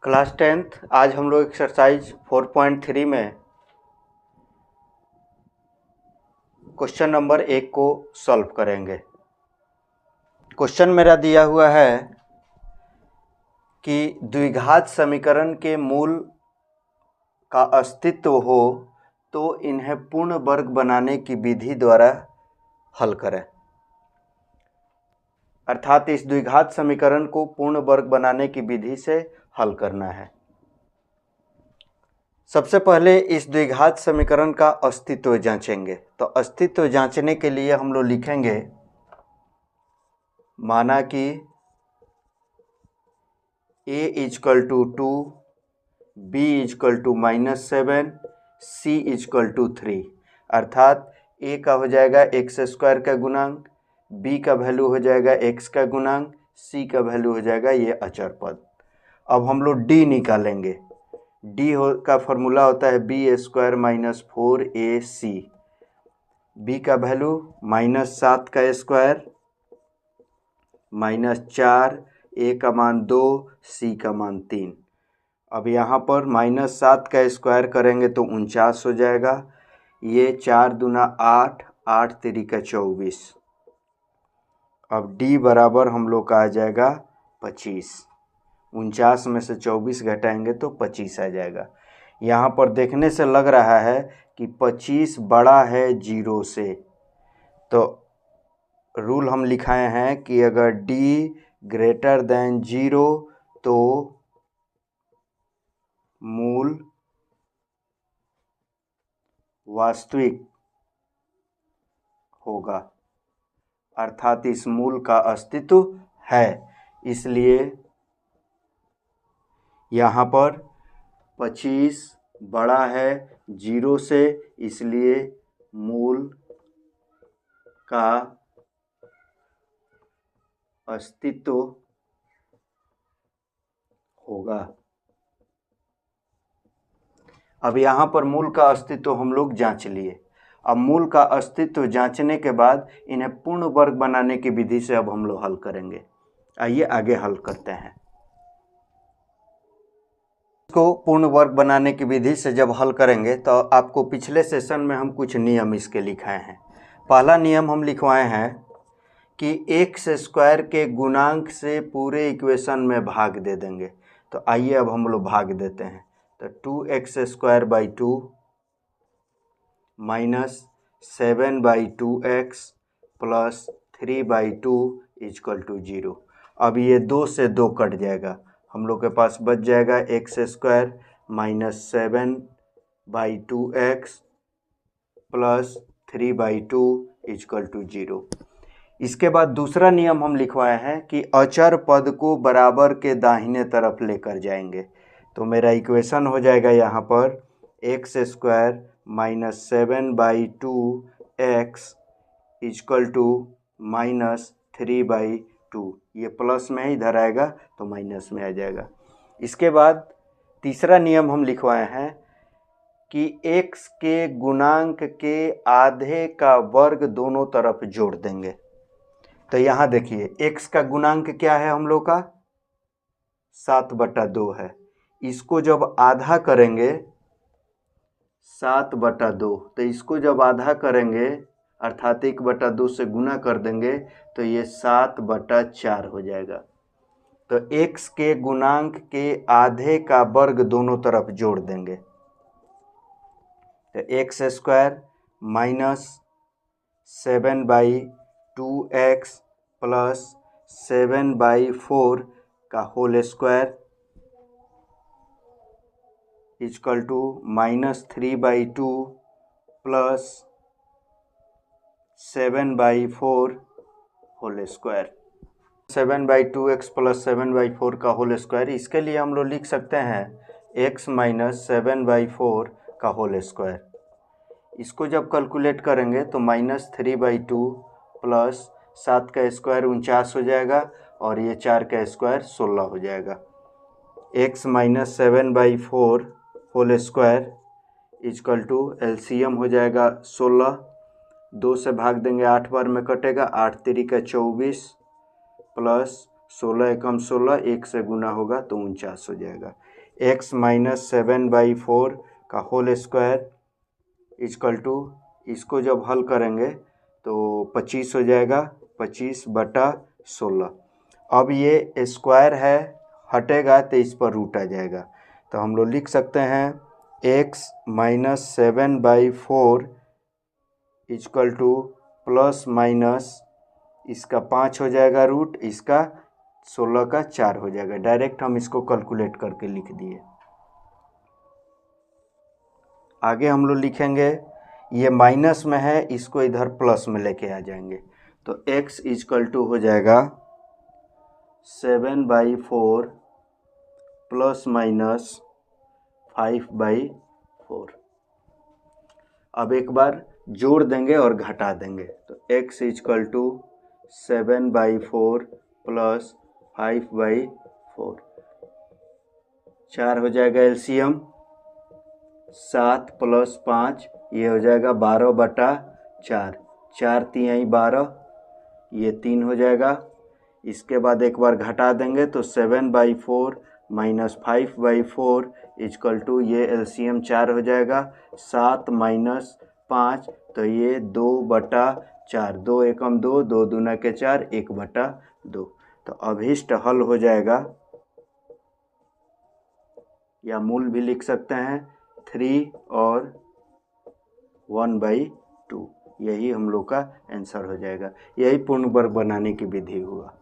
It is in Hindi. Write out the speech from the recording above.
क्लास 10th आज हम लोग एक्सरसाइज 4.3 में क्वेश्चन नंबर 1 को सॉल्व करेंगे। क्वेश्चन मेरा दिया हुआ है कि द्विघात समीकरण के मूल का अस्तित्व हो तो इन्हें पूर्ण वर्ग बनाने की विधि द्वारा हल करें। अर्थात इस द्विघात समीकरण को पूर्ण वर्ग बनाने की विधि से हल करना है। सबसे पहले इस द्विघात समीकरण का अस्तित्व जांचेंगे। तो अस्तित्व जांचने के लिए हम लोग लिखेंगे, माना कि a equal to 2, b equal to -7, c equal to 3। अर्थात a का हो जाएगा x स्क्वायर का गुणांक, b का वैल्यू हो जाएगा x का गुणांक, c का वैल्यू हो जाएगा ये अचर पद। अब हम लोग d निकालेंगे। का फॉर्मूला होता है b² - 4ac। b का वैल्यू -7 का स्क्वायर -4, a का मान 2, c का मान 3। अब यहाँ पर -7 का स्क्वायर करेंगे तो 49 हो जाएगा। ये 4 दूना 8, 8 3 का 24। अब d बराबर हम लोग का आ जाएगा 25। 49 में से 24 घटाएंगे तो 25 आ जाएगा। यहाँ पर देखने से लग रहा है कि 25 बड़ा है 0 से। तो रूल हम लिखाए हैं कि अगर d ग्रेटर देन 0 तो मूल वास्तविक होगा, अर्थात इस मूल का अस्तित्व है। इसलिए यहाँ पर 25 बड़ा है 0 से, इसलिए मूल का अस्तित्व होगा। अब यहाँ पर मूल का अस्तित्व हम लोग जांच लिए। अब मूल का अस्तित्व जांचने के बाद इन्हें पूर्ण वर्ग बनाने की विधि से अब हम लोग हल करेंगे। आइए आगे हल करते हैं। इसको पूर्ण वर्ग बनाने की विधि से जब हल करेंगे तो आपको पिछले सेशन में हम कुछ नियम इसके लिखाए हैं। पहला नियम हम लिखवाए हैं कि x स्क्वायर के गुणांक से पूरे इक्वेशन में भाग दे देंगे। तो आइए अब हम लोग भाग देते हैं। तो 2x² / 2 -7/2x + 3/2 = 0। अब ये 2 से 2 कट जाएगा, हम लोग के पास बच जाएगा x² - 7/2x + 3/2 = 0। इसके बाद दूसरा नियम हम लिखवाए हैं कि अचर पद को बराबर के दाहिने तरफ लेकर जाएंगे। तो मेरा इक्वेशन हो जाएगा यहाँ पर x² - 7/2x = -3/2। ये प्लस में ही इधर आएगा तो माइनस में आ जाएगा। इसके बाद तीसरा नियम हम लिखवाए हैं कि x के गुणांक के आधे का वर्ग दोनों तरफ जोड़ देंगे। तो यहाँ देखिए x का गुणांक क्या है हम लोग का 7/2 है। इसको जब आधा करेंगे 7/2, तो इसको जब आधा करेंगे अर्थात 1/2 से गुना कर देंगे तो ये 7/4 हो जाएगा। तो x के गुणांक के आधे का वर्ग दोनों तरफ जोड़ देंगे। तो x² - 7/2x + 7/4 का whole square = -3/2 + 7/4 whole square. 7/2x + 7/4 का होल स्क्वायर, इसके लिए हम लोग लिख सकते हैं x - 7/4 का होल स्क्वायर। इसको जब कैलकुलेट करेंगे तो -3/2 + 7 का स्क्वायर 49 हो जाएगा और ये 4 का स्क्वायर 16 हो जाएगा। x - 7/4 होल स्क्वायर = एलसीएम हो जाएगा 16। 2 से भाग देंगे 8 बार में कटेगा, 8 3 का 24 + 16 एकम 16, 1 से गुना होगा तो 49 हो जाएगा। x माइनस 7/4 का होल स्क्वायर इक्वल टू, इसको जब हल करेंगे तो 25 हो जाएगा, 25/16। अब ये स्क्वायर है, हटेगा तो इस पर रूट आ जाएगा, तो हम लोग लिख सकते हैं x minus 7/4 equal two plus minus इसका 5 हो जाएगा रूट, इसका 16 का 4 हो जाएगा। डायरेक्ट हम इसको कैलकुलेट करके लिख दिए। आगे हम लोग लिखेंगे, ये माइनस में है, इसको इधर प्लस में लेके आ जाएंगे, तो x इक्वल टू हो जाएगा 7/4 प्लस माइनस 5/4। अब एक बार जोड़ देंगे और घटा देंगे, तो x इक्वल टू 7/4 प्लस 5/4, 4 हो जाएगा एलसीएम, 7 प्लस 5 ये हो जाएगा 12/4, 4 तिहाई 12, ये 3 हो जाएगा। इसके बाद एक बार घटा देंगे तो 7/4 माइनस 5/4 इक्वल टू, ये एलसीएम 4 हो जाएगा, 7 माइनस 5 तो ये 2/4, 2 एकम 2, 2 दूना के 4, 1/2। तो अभीष्ट हल हो जाएगा, या मूल भी लिख सकते हैं 3 और 1/2, यही हम लोग का आंसर हो जाएगा। यही पूर्ण वर्ग बनाने की विधि हुआ।